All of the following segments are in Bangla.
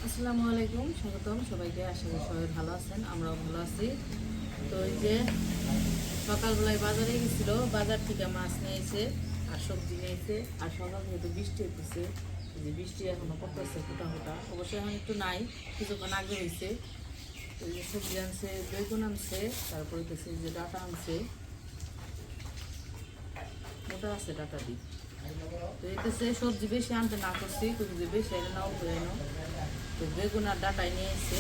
আসসালামু আলাইকুম, স্বাগতম সবাইকে। আশা করি সবাই ভালো আছেন, আমরাও ভালো আছি। তো এই যে সকালবেলায় বাজারে গেছিল, বাজার থেকে মাছ নিয়েছে আর সবজি নিয়েছে। আর সকাল থেকে তো বৃষ্টি হইতেছে, এই যে বৃষ্টি এখনো পড়তেছে ফোটা ফোটা। অবশ্যই এখন একটু নাই, কিছুক্ষণ আগে হয়েছে। এই যে সবজি আনছে, বেগুন আনছে, তারপরে হইতেছে যে ডাটা আনছে, মোটা আছে ডাটা দি। তো এতেছে সবজি বেশি আনতে না করছি, কিন্তু যে বেশি এনে নাও করে এনো। তো বেগুন আর ডাটাই নিয়ে এসছে।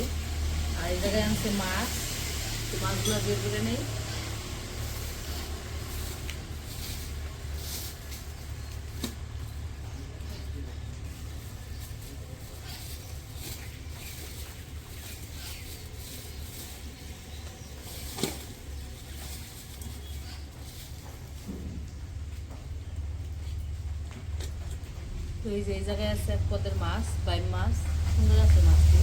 আর এই জায়গায় আনছে মাছ, তো মাছগুলো বের করে নেই। তো এই যে এই জায়গায় আছে এক পদের মাছ, বাইম মাছ, সুন্দর আছে মাছটি।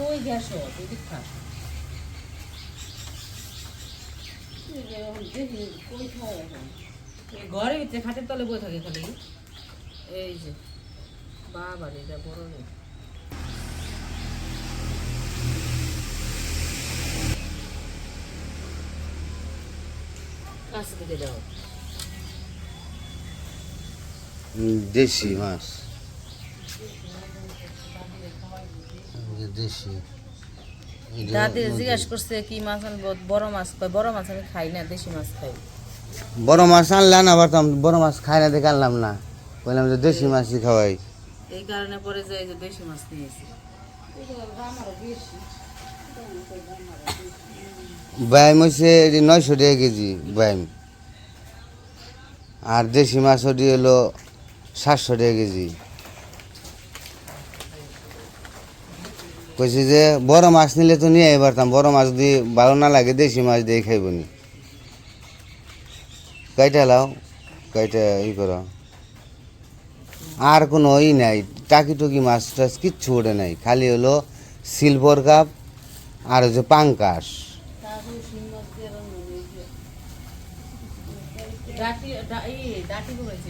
ওই গ্যাস এদিক খা। ঘরের ভিতরে খাটের তলে বয়ে থাকে খালি। এই যে বাবা রে, এটা বড় রে। কাছে দিকে দাও। দেশি মাছ, দেশি। দাদি জিজ্ঞাসা করছে কি মাছ আনবো, বড় মাছ। বড় মাছ আমি খাই না, দেশি মাছ খাই। বড় মাছ আনলে না পারতাম, বড় মাছ খাই না দেখে আনলাম না, বললাম যে দেশি মাছই খাওয়াই। এই কারণে পরে যে এই যে দেশি মাছ নিয়েছি। ব্যায়াম হচ্ছে 900 টাকা কেজি ব্যায়াম, আর দেশি মাছ ওটি হলো 700 টাকা কেজি। কইছি যে বড় মাছ নিলে তো নিয়ে পারতাম, বড় মাছ দিয়ে ভালো না লাগে, দেশি মাছ দিয়ে খাইব নি। কাইটা লাও, কাইটা করো। আর কোনো নাই, টাকি টুকি মাছ টাছ কিচ্ছু ওঠে নাই, খালি হলো সিলভার কাপ আর হচ্ছে পাঙ্কাশ।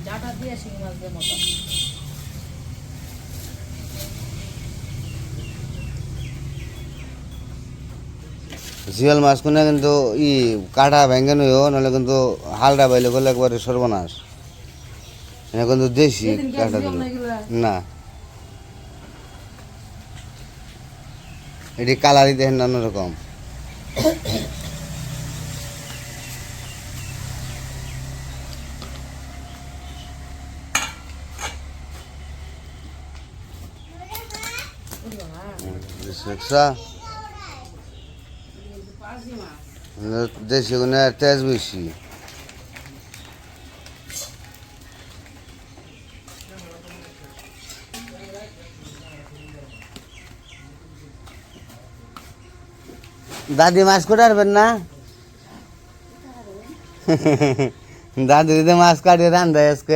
ডাটা দিয়ে শিং মাছ দিয়ে মতো। জিয়াল মাছ কোনে কিন্তু কাটা ভেঙে নইও, নাহলে কিন্তু হালটা বাইলে গেলে একবারে সর্বনাশ। এটা কিন্তু দেশি কাটা দিল না, এটি কালারই দেখেন না অন্যরকম। দেশি গুনে তেজ বেশি। দাদি মাছ কোটে আরবেন না? দাদি দিদি মাছ কাটিয়ে রান্ধে আজকে।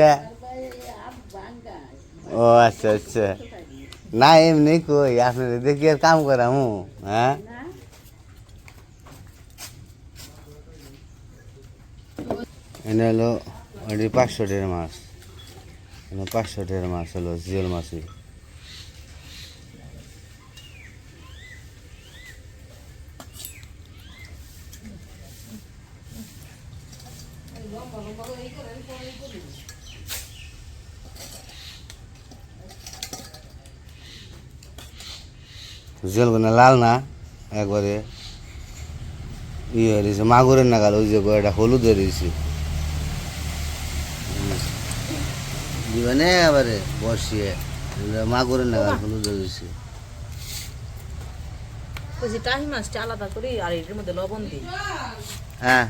ও আচ্ছা আচ্ছা, না এমনি কই আপনার দেখি আর কাম করামু। হ্যাঁ, এনে হলো ওটি 500 টাকার মাছ, 500 টাকার মাছ হলো জিওল মাছই। জিওলগুলো লাল না একবারে হয়ে রয়েছে, মাগুরের নাগাল। ওই যে এটা হলুদ হয়ে রয়েছে, দিবেনে এবারে বসিয়ে মাগুরের নাগাল হলুদ হয়ে রয়েছে। টাহি মাছটা আলাদা করি আর এর মধ্যে লবণ দিই। হ্যাঁ,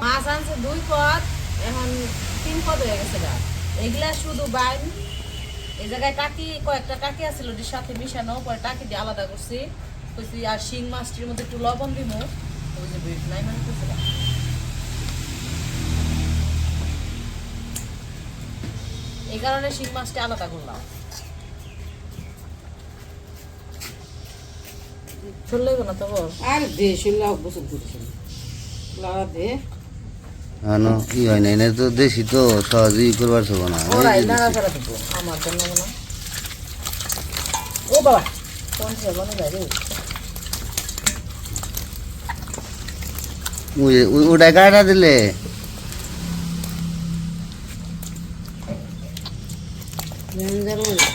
মাছ আনছে 2 পদ, এখন 3 পদ হয়ে গেছে। এগুলা শুধু বাইম, এই জায়গায় টাকি কয়েকটা টাকি আছিল ওটির সাথে মিশানো, পরে টাকি দিয়ে আলাদা করছি। কইছি আর শিং মাছটির মধ্যে একটু লবণ দিব, ওই যে বেট নাই মানে করছিলাম। এই কারণে শিং মাছটা আলাদা করলাম। চললে না তো আর দেশ লাভ বছর করেছিল লাভ দে আনো ই হয় না, এনে তো দেশি তো সহজে ই করবার থাকো না। ওরাই নাড়াচাড়া দিব আমার জন্য না। ও বাবা কোন সে বনে যায় রে। ওটাই কাটা দিলে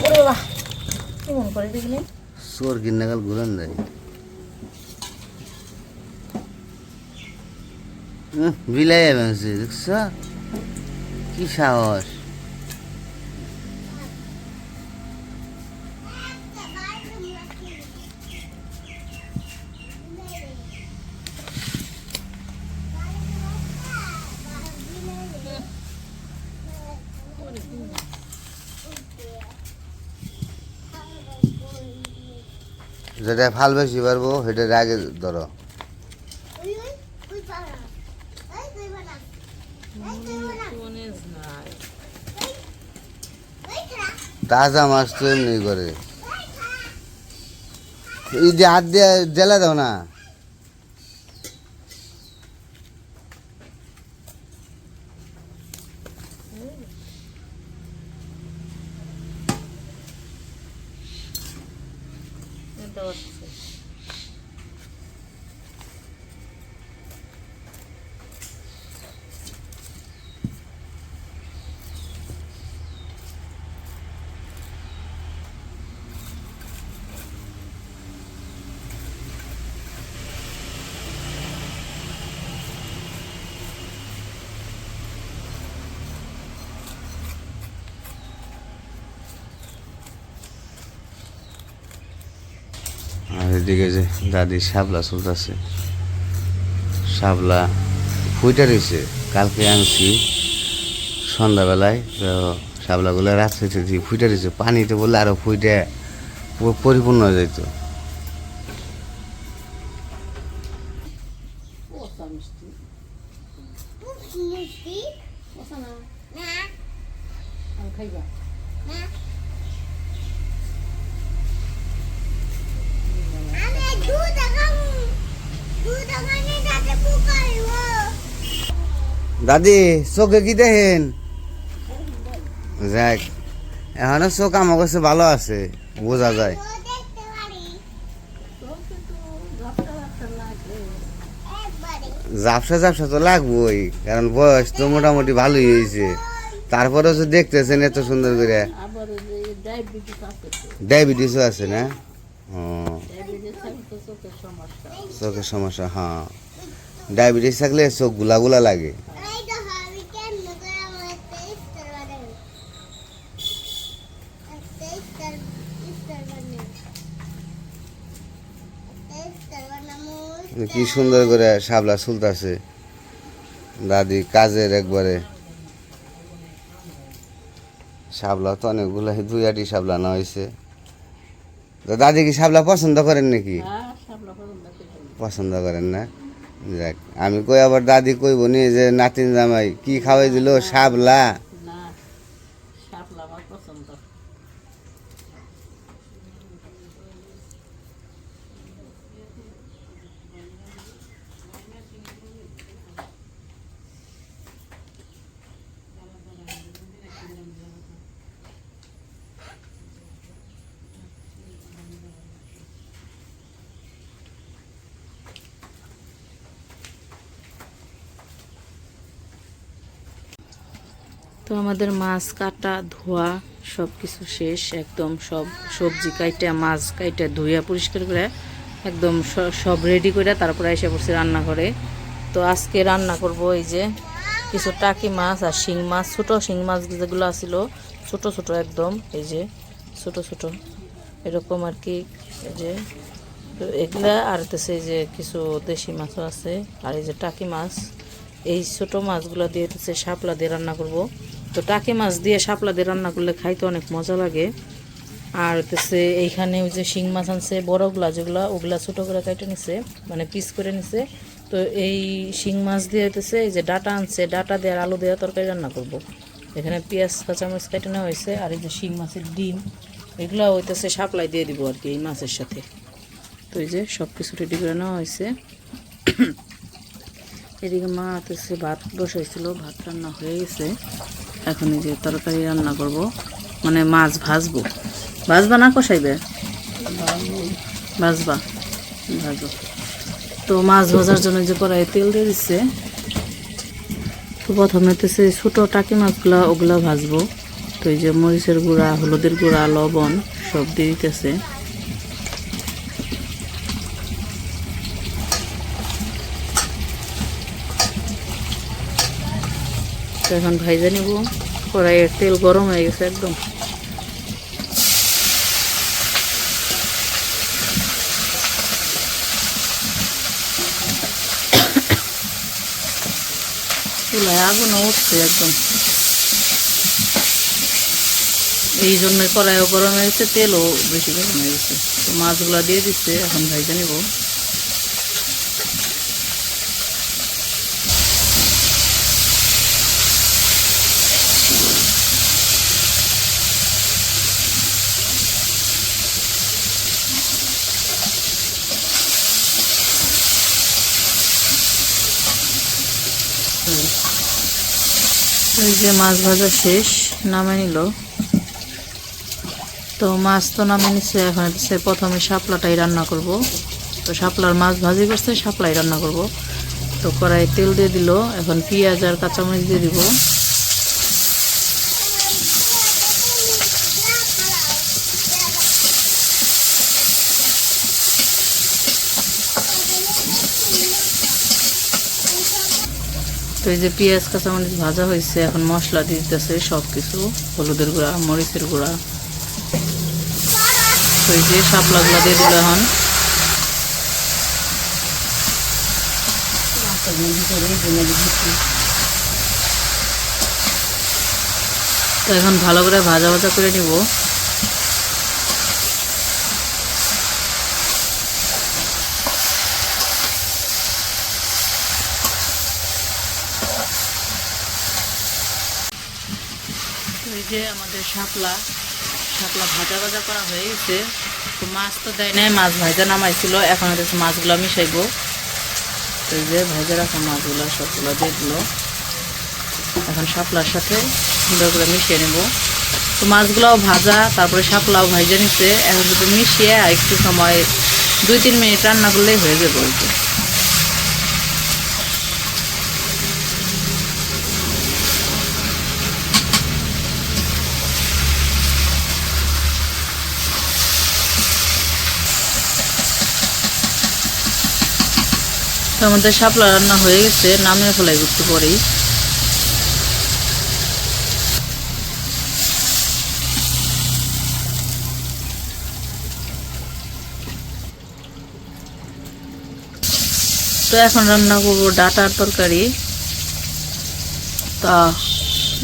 ওরে বাবা কেমন করে দেখলি চোর কিনাকাল ঘুরান যায়। বিলাই যাবে দেখছ কি সাহস। যেটা ফাল বেশি পারবো সেটার আগে ধরো। তাজা মাছ তো এমনি করে এই যে হাত দিয়ে জেলা দাও না। আর এদিকে যে দাদি শাপলা চলতেছে, শাপলা ফুইটা রয়েছে, কালকে আনছি সন্ধ্যাবেলায়, তো শাপলাগুলো রাত্রে ফুইটা রয়েছে, পানিতে বললে আরো ফুইটা পরিপূর্ণ হয়ে যেত। খাইবা দাদি চোখে কি দেখেন? যাক এখনো চোখ আমার কাছে ভালো আছে, বোঝা যায়। ঝাপসা ঝাপসা তো লাগবোই, কারণ বয়স তো মোটামুটি ভালোই হয়েছে। তারপরেও যে দেখতেছেন এত সুন্দর করে। ডায়াবেটিসও আছে না? ও চোখের সমস্যা, হ্যাঁ ডায়াবেটিস থাকলে চোখ গুলা গুলা লাগে। কি সুন্দর করে শাপলা চুলতাছে দাদি, কাজের একবারে। শাপলা তো অনেকগুলো, 2-8টি শাপলা না হয়েছে। তো দাদি কি শাপলা পছন্দ করেন নাকি? পছন্দ করেন না? যাক, আমি কই আবার দাদি কইব নি যে নাতিন জামাই কি খাওয়াই দিল শাপলা। তো আমাদের মাছ কাটা ধোয়া সব কিছু শেষ, একদম সব সবজি কাইটা মাছ কাইটা ধুইয়া পরিষ্কার করে একদম সব রেডি করে তারপরে এসে পড়ছি রান্নাঘরে। তো আজকে রান্না করব এই যে কিছু টাকি মাছ আর শিং মাছ, ছোটো শিং মাছ যেগুলো আছিল ছোটো ছোটো একদম, এই যে ছোটো ছোটো এরকম আর কি, এই যে এগুলা আর হচ্ছে এই যে কিছু দেশি মাছও আছে, আর এই যে টাকি মাছ। এই ছোটো মাছগুলো দিয়ে হচ্ছে শাপলা দিয়ে রান্না করব। তো টাকি মাছ দিয়ে শাপলা দিয়ে রান্না করলে খাইতে অনেক মজা লাগে। আর হচ্ছে এইখানে ওই যে শিং মাছ আনছে বড়গুলা, যেগুলো ওগুলা ছোটো করে কেটে নিছে, মানে পিস করে নিছে। তো এই শিং মাছ দিয়ে হইতেছে এই যে ডাটা আনছে, ডাটা দিয়ে আর আলু দিয়ে তরকারি রান্না করব। এখানে পেঁয়াজ কাঁচামরিচ কেটে নেওয়া হয়েছে। আর এই যে শিং মাছের ডিম, এগুলো হইতেছে শাপলাই দিয়ে দিব আর কি এই মাছের সাথে। তো এই যে সব কিছু রেডি করে নেওয়া হয়েছে। এদিকে মা হচ্ছে ভাত বসাইছিল, ভাত রান্না হয়ে গেছে। এখন এই যে তরকারি রান্না করব, মানে মাছ ভাজবো। ভাজবা না কষাইবে? ভাজবা, ভাজো। তো মাছ ভাজার জন্য যে কড়াই তেল দিয়ে দিচ্ছে। তো প্রথমে হচ্ছে ছোটো টাকি মাছগুলা ওগুলা ভাজবো। তো এই যে মরিচের গুঁড়া, হলুদের গুঁড়া, লবণ সব দিয়ে দিতেছে। তো এখন ভাইজা নিব। কড়াইয়ের তেল গরম হয়ে গেছে একদম। চুলায় আগুন উঠছে একদম, এই জন্য কড়াইও গরম হয়ে গেছে, তেলও বেশি গরম হয়ে গেছে। তো মাছগুলো দিয়ে দিচ্ছে, এখন ভাইজা নিব। এই যে মাছ ভাজা শেষ, নামে নিল। তো মাছ তো নামে নিচ্ছে, এখন হচ্ছে প্রথমে শাপলাটাই রান্না করব। তো শাপলার মাছ ভাজি করছে, শাপলাই রান্না করব। তো কড়াই তেল দিয়ে দিল, এখন পেঁয়াজ আর কাঁচামরিচ দিয়ে দিব। তো এই যে পেঁয়াজ কাঁচামরিচ ভাজা হয়েছে, এখন মশলা দিয়ে দিতেছে সব কিছু, হলুদের গুঁড়া, মরিচের গুঁড়া। তো এই যে শাপলাগুলা দিয়ে দিল এখন। তো এখন ভালো করে ভাজা ভাজা করে নিব। এই যে আমাদের শাপলা ভাজা ভাজা করা হয়ে গেছে। তো মাছ তো দেয় নাই, মাছ ভাজা নামাইছিল, এখন হচ্ছে মাছগুলো মিশাইবো। তো এই যে ভাজা রাখা মাছগুলো সবগুলো দিয়ে দিল, এখন শাপলার সাথে সুন্দর করে মিশিয়ে নেব। তো মাছগুলোও ভাজা, তারপরে শাপলাও ভাজা নিচ্ছে। এখন যদি মিশিয়ে একটু সময় 2-3 মিনিট রান্না করলেই হয়ে যাবে আর কি। তো আমাদের শাপলা রান্না হয়ে গেছে, নামিয়ে ফেলাই একটু পরেই। তো এখন রান্না করবো ডাটার তরকারি। তা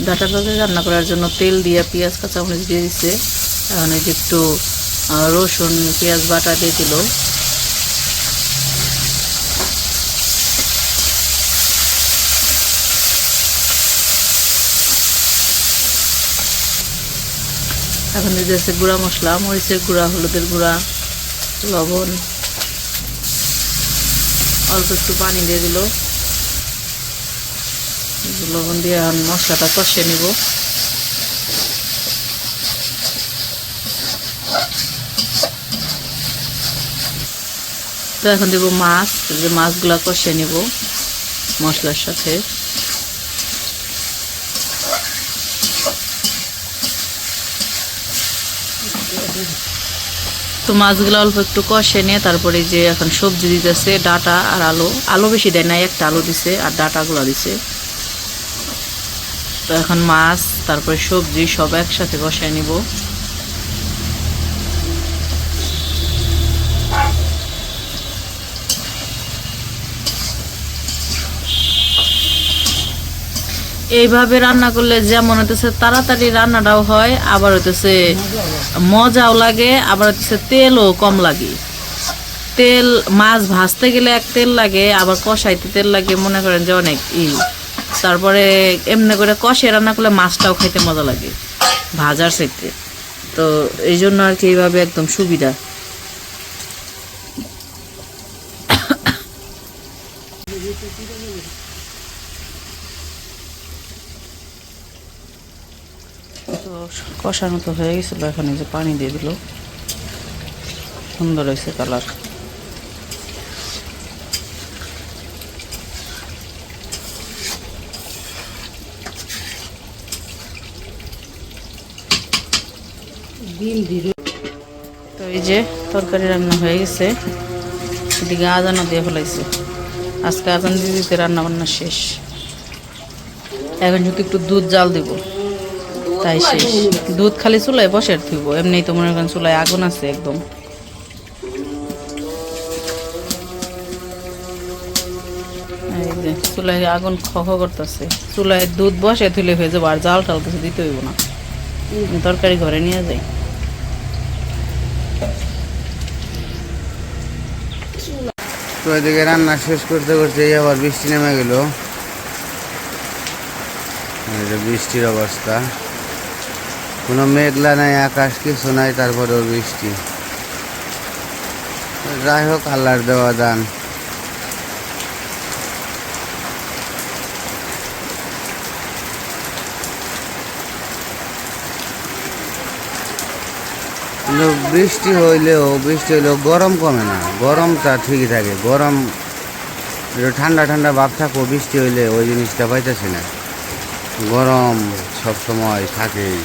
ডাটার তরকারি রান্না করার জন্য তেল দিয়ে পেঁয়াজ কাঁচামরিচ দিয়ে দিচ্ছে। এখন এই যে একটু রসুন পেঁয়াজ বাটা দিয়ে দিল। এখন দিয়ে দিচ্ছে গুঁড়া মশলা, মরিচের গুঁড়া, হলুদের গুঁড়া, লবণ, অল্প একটু পানি দিয়ে দিল। লবণ দিয়ে এখন মশলাটা কষিয়ে নিব। তো এখন দেবো মাছ, যে মাছগুলা কষিয়ে নিব মশলার সাথে। তো মাছগুলো অল্প একটু কষে নিয়ে তারপরে যে এখন সবজি দিতেছে, ডাটা আর আলু। আলু বেশি দেয় না, একটা আলু দিছে আর ডাটাগুলো দিছে। তো এখন মাছ তারপরে সবজি সব একসাথে কষায় নিব। এইভাবে রান্না করলে যেমন হইতেছে তাড়াতাড়ি রান্নাটাও হয়, আবার হইতেছে মজাও লাগে, আবার হইতেছে তেলও কম লাগে। তেল মাছ ভাজতে গেলে এক তেল লাগে, আবার কষাইতে তেল লাগে, মনে করেন যে অনেক তারপরে এমনি করে কষে রান্না করলে মাছটাও খাইতে মজা লাগে ভাজার চাইতে। তো এই জন্য আর কি এইভাবে একদম সুবিধা। তো কষানো তো হয়ে গেছিল, এখন এই যে পানি দিয়ে দিল, সুন্দর হয়েছে কালার। তো এই যে তরকারি রান্না হয়ে গেছে, এদিকে আজানও দিয়ে ফেলাইছে। আজকে আজান দিয়ে দিতে রান্না বান্না শেষ। এখন যদি একটু দুধ জাল দিব তাই শেষ। দুধ খালি চুলায় বসে থইব, এমনি তো মনে করেন চুলায় আগুন আছে একদম। এই যে চুলায় আগুন খ খ করতেছে, চুলায় দুধ বসে থইলে হয়ে যাবো, আর জাল টাল কিছু দিতে হইব না। তরকারি ঘরে নিয়ে যাই। তো এদিকে রান্না শেষ করতে করতে আবার বৃষ্টি নেমে গেল। এই যে বৃষ্টির অবস্থা, কোনো মেঘলা নাই, আকাশ কিছু নাই, তারপরেও বৃষ্টি। যাই হোক, আল্লাহর দেওয়া দান। কিন্তু বৃষ্টি হইলেও গরম কমে না, গরমটা ঠিকই থাকে। গরম একটু ঠান্ডা ঠান্ডা ভাব থাকো, বৃষ্টি হইলে ওই জিনিসটা পাইতেছি না, গরম সবসময় থাকেই।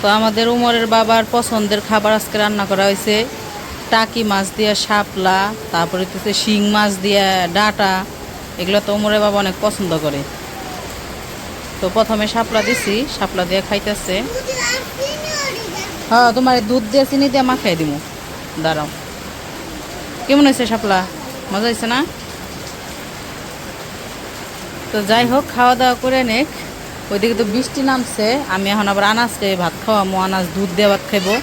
তো আমাদের উমরের বাবার পছন্দের খাবার আজকে রান্না করা হয়েছে টাকি মাছ দিয়ে শাপলা, তারপরে হচ্ছে শিং মাছ দিয়ে ডাঁটা। এগুলো তো উমরের বাবা অনেক পছন্দ করে। তো প্রথমে শাপলা দিছি, শাপলা দিয়ে খাইতেছে। হ্যাঁ, তোমার দুধ দিয়ে চিনি দিয়ে মাখাই দিব, দাঁড়াও। কেমন হয়েছে শাপলা? মজা হয়েছে না? তো যাই হোক, খাওয়া দাওয়া করে নেক। ওইদিকে তো বৃষ্টি নামছে, আমি এখন আবার আনাজকে ভাত খাওয়ামো, আনাজ দুধ দিয়ে ভাত খাইবো।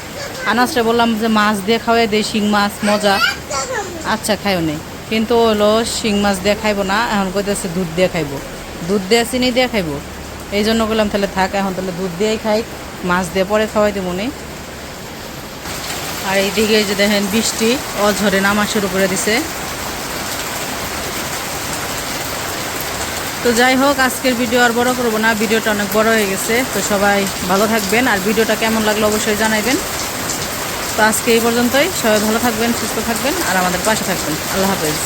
আনাজটা বললাম যে মাছ দিয়ে খাওয়াই দেয়, শিং মাছ মজা। আচ্ছা, খাইও নেই, কিন্তু হলো শিং মাছ দিয়ে খাইবো না, এখন কইতেছে দুধ দিয়ে খাইবো, দুধ দিয়ে চিনি দিয়ে খাইবো। এই জন্য বললাম তাহলে থাক, এখন তাহলে দুধ দিয়েই খাই, মাছ দিয়ে পরে খাওয়াই দেবো নি। আর এইদিকে যে দেখেন বৃষ্টি অঝরে নামা শুরু করে দিছে। তো যাই হোক, আজকের ভিডিও আর বড় করবো না, ভিডিওটা অনেক বড় হয়ে গেছে। তো সবাই ভালো থাকবেন, আর ভিডিওটা কেমন লাগলো অবশ্যই জানাবেন। তো আজকে এই পর্যন্তই, সবাই ভালো থাকবেন, সুস্থ থাকবেন, আর আমাদের পাশে থাকবেন। আল্লাহ হাফেজ।